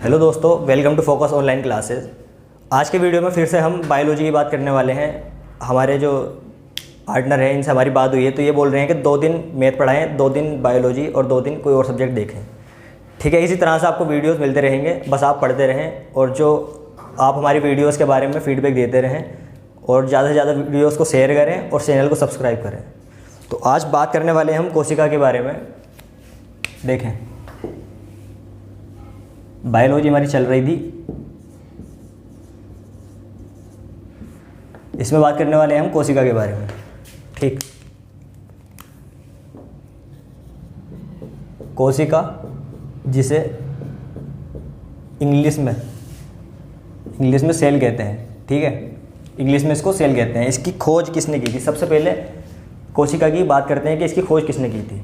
Hello दोस्तों, welcome to Focus Online classes. आज के वीडियो में फिर से हम बायोलॉजी की बात करने वाले हैं। हमारे जो पार्टनर हैं इनसे हमारी बात हुई है तो ये बोल रहे हैं कि 2 दिन मैथ पढ़ाएं, 2 दिन बायोलॉजी और 2 दिन कोई और सब्जेक्ट देखें। ठीक है, इसी तरह से आपको वीडियोस मिलते रहेंगे, बस आप पढ़ते रहें और जो आप हमारी वीडियोस के बारे में फीडबैक देते रहें और ज़्यादा से ज़्यादा वीडियोस को शेयर करें और चैनल को सब्सक्राइब करें। तो आज बात करने वाले हैं हम कोशिका के बारे में। देखें, बायोलॉजी हमारी चल रही थी, इसमें बात करने वाले हैं हम कोशिका के बारे में। ठीक, कोशिका जिसे इंग्लिश में सेल कहते हैं। ठीक है, इंग्लिश में इसको सेल कहते हैं। इसकी खोज किसने की थी? सबसे पहले कोशिका की बात करते हैं कि इसकी खोज किसने की थी।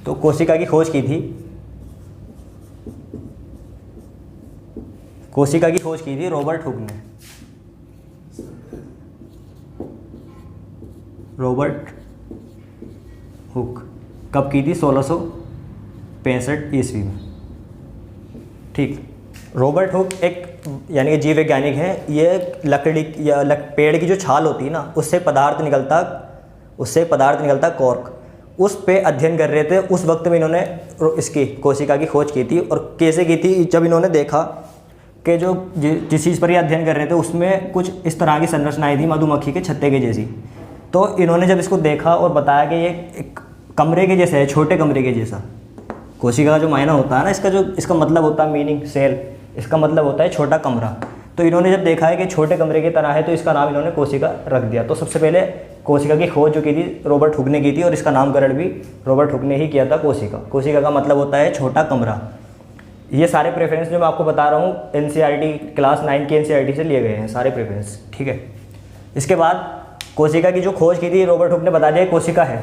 तो कोशिका की खोज की थी रॉबर्ट हुक ने। रॉबर्ट हुक कब की थी? 1665 ईस्वी में। ठीक, रॉबर्ट हुक एक यानी कि जीव वैज्ञानिक हैं। ये लकड़ी या पेड़ की जो छाल होती है ना, उससे पदार्थ निकलता कॉर्क, उस पे अध्ययन कर रहे थे। उस वक्त में इन्होंने इसकी कोशिका की खोज की थी। और कैसे की थी? जब इन्होंने देखा कि जो जिस चीज़ पर ये अध्ययन कर रहे थे उसमें कुछ इस तरह की संरचनाएं थी मधुमक्खी के छत्ते के जैसी। तो इन्होंने जब इसको देखा और बताया कि ये एक कमरे के जैसे है, छोटे कमरे के जैसा। कोशिका का जो मायना होता है ना, इसका मतलब होता है मीनिंग सेल, इसका मतलब होता है छोटा कमरा। तो इन्होंने जब देखा है कि छोटे कमरे की तरह है तो इसका नाम इन्होंने कोशिका रख दिया। तो सबसे पहले कोशिका की खोज जो की थी रॉबर्ट हुक ने की थी और इसका नामकरण भी रॉबर्ट हुक ने ही किया था। कोशिका का मतलब होता है छोटा कमरा। ये सारे प्रेफरेंस जो मैं आपको बता रहा हूँ एनसीईआरटी क्लास 9 की एनसीईआरटी से लिए गए हैं सारे प्रेफरेंस। ठीक है, इसके बाद कोशिका की जो खोज की थी रॉबर्ट हुक ने बता दिया कोशिका है।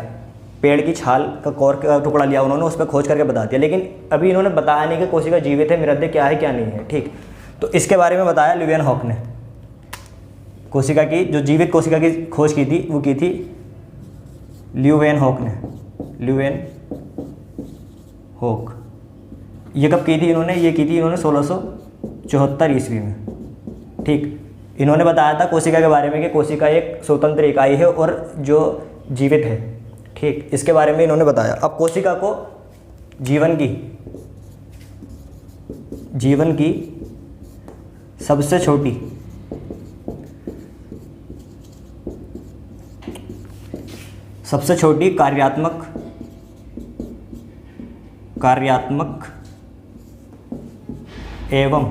पेड़ की छाल का कॉर्क का टुकड़ा लिया उन्होंने, उस पर खोज करके बता दिया। लेकिन अभी इन्होंने बताया नहीं कि कोशिका जीवित है, मृत क्या है क्या नहीं है। ठीक, तो इसके बारे में बताया ल्यूवेन हॉक ने। कोशिका की जो जीवित कोशिका की खोज की थी वो की थी ल्यूवेन हॉक। ये कब की थी इन्होंने? ये की थी इन्होंने 1674 ईस्वी में। ठीक, इन्होंने बताया था कोशिका के बारे में कि कोशिका एक स्वतंत्र इकाई है और जो जीवित है। ठीक, इसके बारे में इन्होंने बताया। अब कोशिका को जीवन की सबसे छोटी कार्यात्मक एवं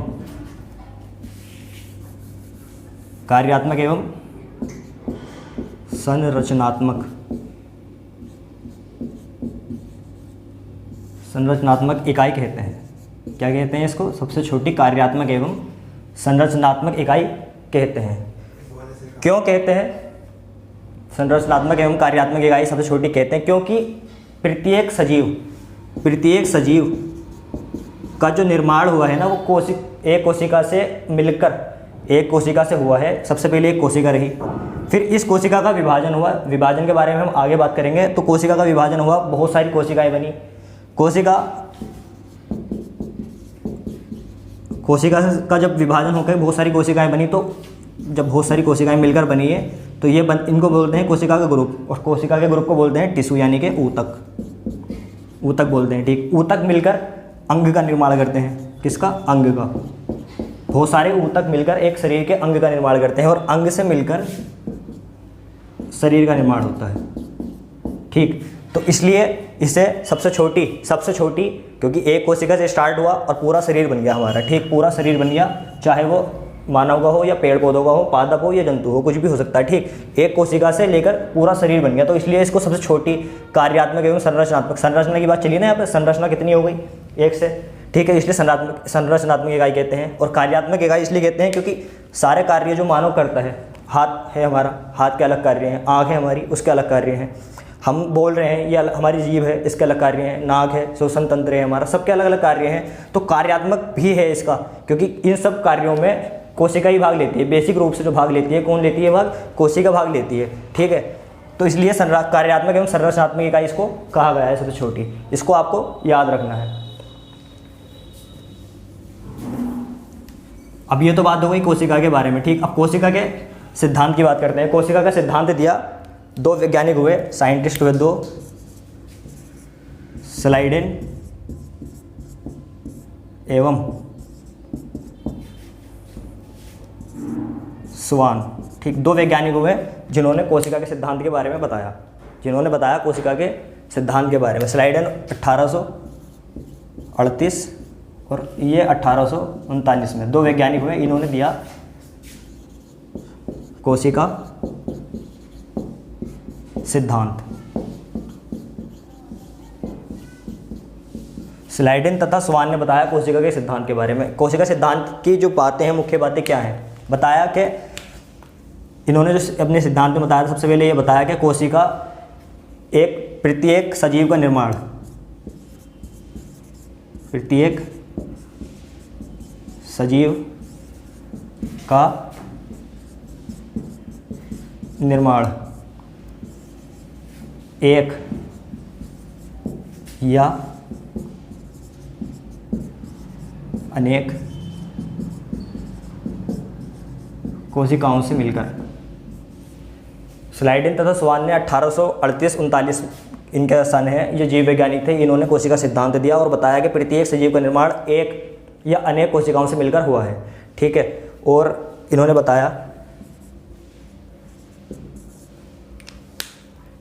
संरचनात्मक इकाई कहते हैं। क्या कहते हैं इसको? सबसे छोटी कार्यात्मक एवं संरचनात्मक इकाई कहते हैं। क्यों कहते हैं संरचनात्मक एवं कार्यात्मक इकाई सबसे छोटी कहते हैं? क्योंकि प्रत्येक सजीव का जो निर्माण हुआ है ना, वो एक कोशिका से हुआ है। सबसे पहले एक कोशिका रही, फिर इस कोशिका का विभाजन हुआ। विभाजन के बारे में हम आगे बात करेंगे। तो कोशिका का विभाजन हुआ, बहुत सारी कोशिकाएं बनी। कोशिका का जब विभाजन होकर बहुत सारी कोशिकाएं बनी, तो जब बहुत सारी कोशिकाएं मिलकर बनी है तो इनको बोलते हैं कोशिका का ग्रुप। और कोशिका के ग्रुप को बोलते हैं टिश्यू यानी कि ऊतक बोलते हैं। ठीक, ऊतक मिलकर अंग का निर्माण करते हैं। किसका? अंग का। बहुत सारे ऊतक मिलकर एक शरीर के अंग का निर्माण करते हैं और अंग से मिलकर शरीर का निर्माण होता है। ठीक, तो इसलिए इसे सबसे छोटी क्योंकि एक कोशिका से स्टार्ट हुआ और पूरा शरीर बन गया हमारा। ठीक, पूरा शरीर बन गया, चाहे वो मानव का हो या पेड़ पौधों का हो, पादप हो या जंतु हो, कुछ भी हो सकता है। ठीक, एक कोशिका से लेकर पूरा शरीर बन गया, तो इसलिए इसको सबसे छोटी कार्यात्मक एवं संरचना की बात चली ना यहाँ पर। संरचना कितनी हो गई? 1 से। ठीक है, इसलिए संरचनात्मक इकाई कहते हैं। और कार्यात्मक इकाई इसलिए कहते हैं क्योंकि सारे कार्य जो मानव करता है, हाथ है हमारा, हाथ के अलग कार्य हैं, आँख है हमारी, उसके अलग कार्य हैं, हम बोल रहे हैं, ये हमारी जीभ है, इसके अलग कार्य हैं, नाक है, श्वसन तंत्र है हमारा, सबके अलग अलग कार्य हैं। तो कार्यात्मक भी है इसका, क्योंकि इन सब कार्यों में कोशिका ही भाग लेती है। बेसिक रूप से जो भाग लेती है, कौन लेती है भाग? कोशिका भाग लेती है। ठीक है, तो इसलिए कार्यात्मक एवं संरचनात्मक इकाई इसको कहा गया है सबसे छोटी। इसको आपको याद रखना है। अब ये तो बात हो गई कोशिका के बारे में, ठीक। अब कोशिका के सिद्धांत की बात करते हैं। कोशिका का सिद्धांत दिया, दो वैज्ञानिक हुए, साइंटिस्ट हुए दो, स्लाइडेन एवं स्वान, ठीक। दो वैज्ञानिक हुए जिन्होंने कोशिका के सिद्धांत के बारे में बताया, जिन्होंने बताया कोशिका के सिद्धांत के बारे में। स्लाइडेन 1838 और ये 1839 में दो वैज्ञानिक हुए, इन्होंने दिया कोशिका सिद्धांत। स्लाइडेन तथा स्वान ने बताया कोशिका के सिद्धांत के बारे में। कोशिका सिद्धांत की जो बातें हैं, मुख्य बातें क्या हैं, बताया कि इन्होंने जो अपने सिद्धांत में बताया, सबसे पहले ये बताया कि कोशिका एक प्रत्येक सजीव का निर्माण, प्रत्येक सजीव का निर्माण एक या अनेक कोशिकाओं से मिलकर। स्लाइडेन तथा स्वान ने 1838-39 इनका सन है, ये जीव वैज्ञानिक थे, इन्होंने कोशिका सिद्धांत दिया और बताया कि प्रत्येक सजीव का निर्माण एक या अनेक कोशिकाओं से मिलकर हुआ है, ठीक है। और इन्होंने बताया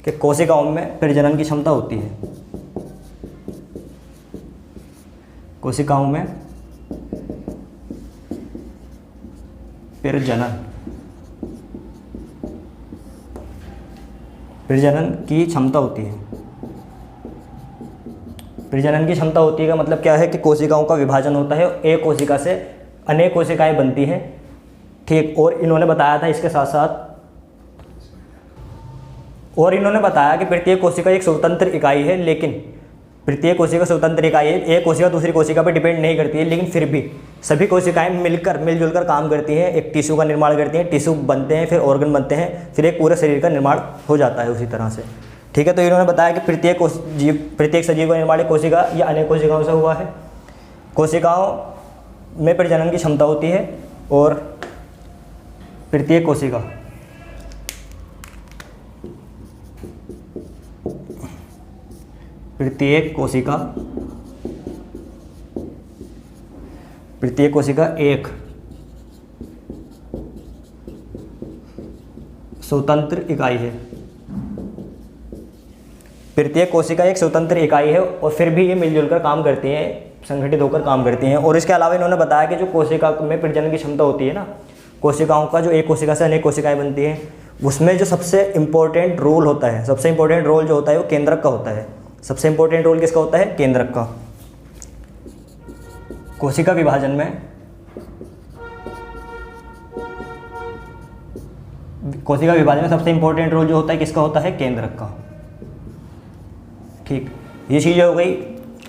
कि कोशिकाओं में प्रजनन की क्षमता होती है, कोशिकाओं में प्रजनन की क्षमता होती है। प्रजनन की क्षमता होती है का मतलब क्या है कि कोशिकाओं का विभाजन होता है, एक कोशिका से अनेक कोशिकाएं बनती हैं, ठीक। और इन्होंने बताया था इसके साथ साथ, और इन्होंने बताया कि प्रत्येक कोशिका एक स्वतंत्र इकाई है, लेकिन प्रत्येक कोशिका स्वतंत्र इकाई है, एक कोशिका दूसरी कोशिका पर डिपेंड नहीं करती है, लेकिन फिर भी सभी कोशिकाएं मिलजुल कर काम करती हैं, एक टिश्यू का निर्माण करती हैं, टिश्यू बनते हैं, फिर ऑर्गन बनते हैं, फिर एक पूरे शरीर का निर्माण हो जाता है उसी तरह से, ठीक है। तो इन्होंने बताया कि प्रत्येक सजीव का निर्माण एक कोशिका या अनेक कोशिकाओं से हुआ है। कोशिकाओं में प्रजनन की क्षमता होती है और प्रत्येक कोशिका एक स्वतंत्र इकाई है। प्रत्येक कोशिका एक स्वतंत्र इकाई है और फिर भी ये मिलजुल कर काम करती हैं, संगठित होकर काम करती हैं। और इसके अलावा इन्होंने बताया कि जो कोशिका में प्रजनन की क्षमता होती है ना, कोशिकाओं का जो एक कोशिका से अनेक कोशिकाएं बनती हैं, उसमें जो सबसे इम्पोर्टेंट रोल होता है, सबसे इम्पोर्टेंट रोल जो होता है वो केंद्रक का होता है। सबसे इम्पोर्टेंट रोल किसका होता है? केंद्रक का। कोशिका विभाजन में सबसे इम्पोर्टेंट रोल जो होता है किसका होता है? केंद्रक का, ठीक। ये चीज़ें हो गई।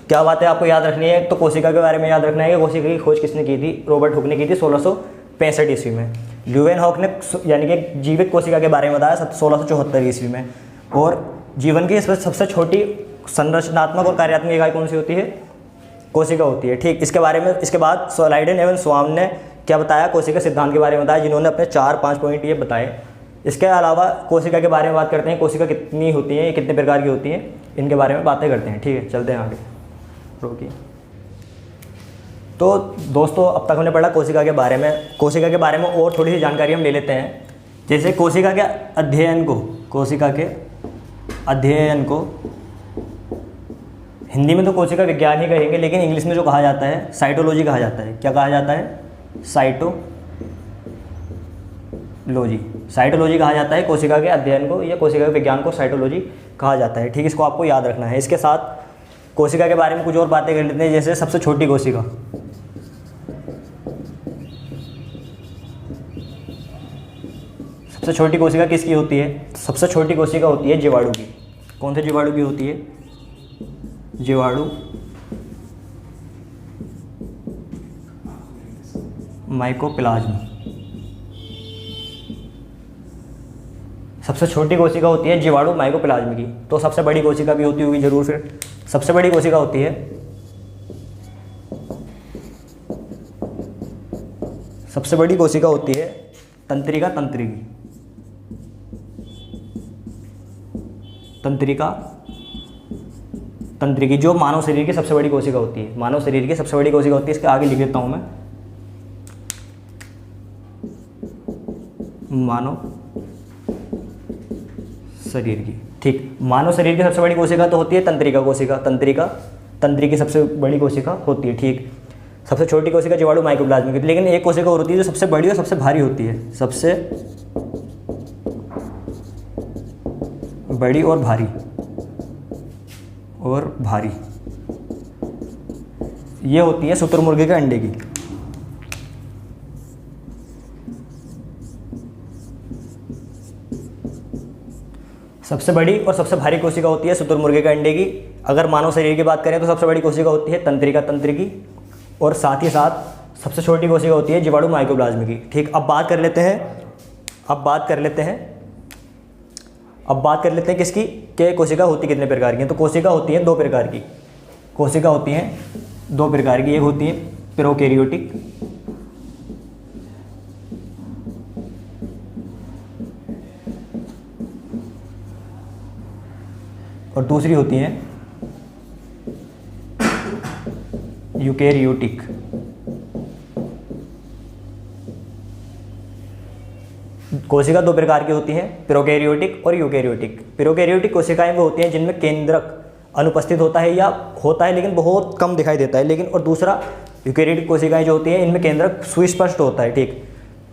क्या बात है आपको याद रखनी है? तो कोशिका के बारे में याद रखना है कि कोशिका की खोज किसने की थी? रॉबर्ट हुक ने की थी 1665 ईस्वी में। ल्यूवेनहॉक ने यानी कि जीवित कोशिका के बारे में बताया 1674 ईस्वी में। और जीवन की सबसे छोटी संरचनात्मक और कार्यात्मक इकाई कौन सी होती है? कोशिका होती है, ठीक। इसके बाद स्लाइडेन एवं स्वान ने क्या बताया? कोशिका सिद्धांत के बारे में बताया, जिन्होंने अपने 4-5 पॉइंट ये बताए। इसके अलावा कोशिका के बारे में बात करते हैं, कोशिका कितनी होती हैं, कितने प्रकार की होती हैं, इनके बारे में बातें करते हैं, ठीक है। चलते हैं आगे, रोकिए। तो दोस्तों अब तक हमने पढ़ा कोशिका के बारे में। कोशिका के बारे में और थोड़ी सी जानकारी हम ले लेते हैं। जैसे कोशिका के अध्ययन को हिंदी में तो कोशिका विज्ञान ही कहेंगे, लेकिन इंग्लिश में जो कहा जाता है साइटोलॉजी कहा जाता है। क्या कहा जाता है? साइटोलॉजी कहा जाता है कोशिका के अध्ययन को, या कोशिका के विज्ञान को साइटोलॉजी कहा जाता है, ठीक। इसको आपको याद रखना है। इसके साथ कोशिका के बारे में कुछ और बातें कर लेते हैं। जैसे सबसे छोटी कोशिका, सबसे छोटी कोशिका किसकी होती है? सबसे छोटी कोशिका होती है जीवाणु की। कौन से जीवाणु की होती है? जीवाणु माइकोप्लाज्म। सबसे छोटी कोशिका होती है जीवाणु माइकोप्लाज्म की। तो सबसे बड़ी कोशिका भी होती होगी जरूर। फिर सबसे बड़ी कोशिका होती है सबसे बड़ी कोशिका होती है तंत्रिका तंत्रिकी। तंत्रिका तंत्रिकी जो मानव शरीर की सबसे बड़ी कोशिका होती है, मानव शरीर की सबसे बड़ी कोशिका होती है। इसके आगे लिख देता हूं मैं, मानव शरीर की। ठीक, मानव शरीर की सबसे बड़ी कोशिका तो होती है तंत्रिका कोशिका। तंत्रिकी सबसे बड़ी कोशिका होती है। ठीक, सबसे छोटी कोशिका जीवाणु माइकोप्लाज्मिक होती है, लेकिन एक कोशिका और होती है जो सबसे बड़ी और सबसे भारी होती है, सबसे बड़ी और भारी ये होती है शुतुरमुर्गे के अंडे की। सबसे बड़ी और सबसे भारी कोशिका होती है शुतुरमुर्गे के अंडे की। अगर मानव शरीर की बात करें तो सबसे बड़ी कोशिका होती है तंत्रिका तंत्रिकी, और साथ ही साथ सबसे छोटी कोशिका होती है जीवाणु माइकोप्लाज्म की। ठीक, अब बात कर लेते हैं किसकी, कि कोशिका होती कितने प्रकार की हैं। तो कोशिका होती है दो प्रकार की। एक होती है प्रोकैरियोटिक, और दूसरी होती है यूकैरियोटिक। कोशिका दो प्रकार की होती हैं, प्रोकैरियोटिक और यूकैरियोटिक। प्रोकैरियोटिक कोशिकाएं वो होती हैं जिनमें केंद्रक अनुपस्थित होता है या होता है लेकिन बहुत कम दिखाई देता है, लेकिन और दूसरा यूकैरियोटिक कोशिकाएं जो होती हैं इनमें केंद्रक सुस्पष्ट होता है। ठीक,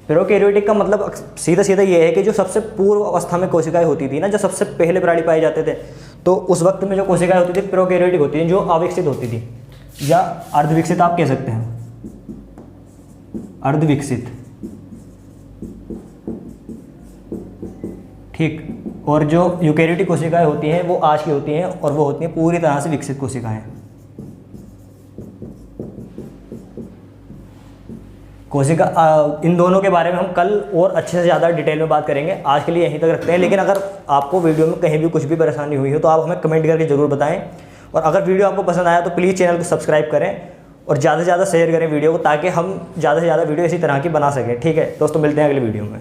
प्रोकैरियोटिक का मतलब सीधा ये है कि जो सबसे पूर्व अवस्था में कोशिकाएं होती थी ना, जो सबसे पहले प्राणी पाए जाते थे, तो उस वक्त में जो कोशिकाएं होती थी प्रोकैरियोटिक होती थी, जो अविकसित होती थी या अर्धविकसित आप कह सकते हैं, अर्धविकसित। ठीक, और जो यूकैरियोटिक कोशिकाएं होती हैं वो आज की होती हैं और वो होती हैं पूरी तरह से विकसित कोशिकाएं। इन दोनों के बारे में हम कल और अच्छे से ज़्यादा डिटेल में बात करेंगे। आज के लिए यहीं तक रखते हैं, लेकिन अगर आपको वीडियो में कहीं भी कुछ भी परेशानी हुई हो तो आप हमें कमेंट करके ज़रूर बताएं, और अगर वीडियो आपको पसंद आया तो प्लीज़ चैनल को सब्सक्राइब करें और ज़्यादा से ज़्यादा शेयर करें वीडियो को, ताकि हम ज़्यादा से ज़्यादा वीडियो इसी तरह की बना सकें। ठीक है दोस्तों, मिलते हैं अगले वीडियो में।